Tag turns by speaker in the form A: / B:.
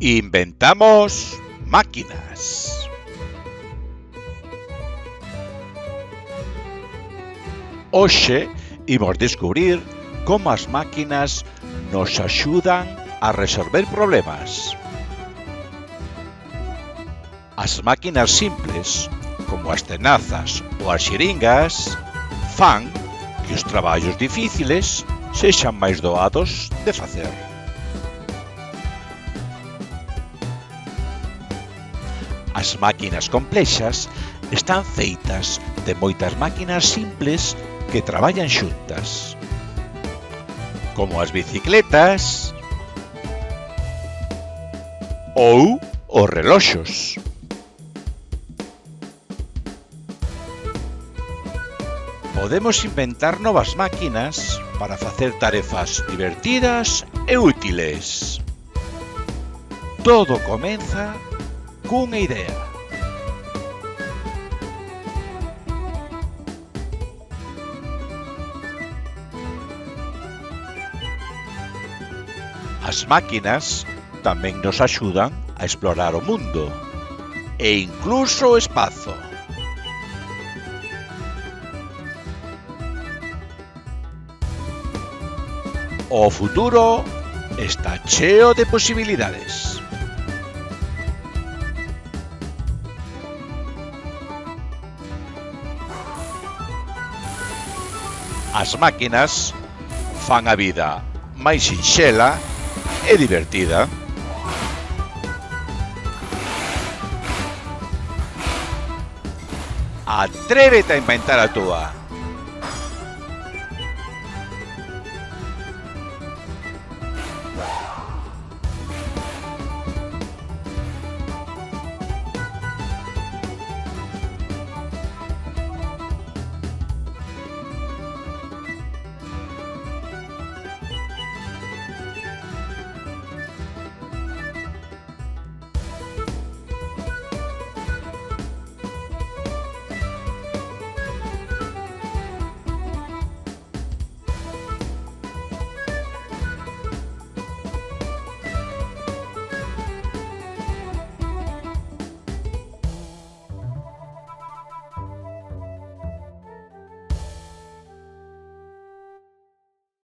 A: Inventamos máquinas. Hoxe imos descubrir como as máquinas nos axudan a resolver problemas. As máquinas simples, como as tenazas ou as xeringas, fan que os traballos difíciles sexan máis doados de facer. As máquinas complexas están feitas de moitas máquinas simples que traballan xuntas, como as bicicletas ou os reloxos. Podemos inventar novas máquinas para facer tarefas divertidas e útiles. Todo comeza cunha idea. As máquinas tamén nos axudan a explorar o mundo e incluso o espazo. O futuro está cheo de posibilidades. As máquinas fan a vida máis sinxela e divertida. Atrévete a inventar a túa.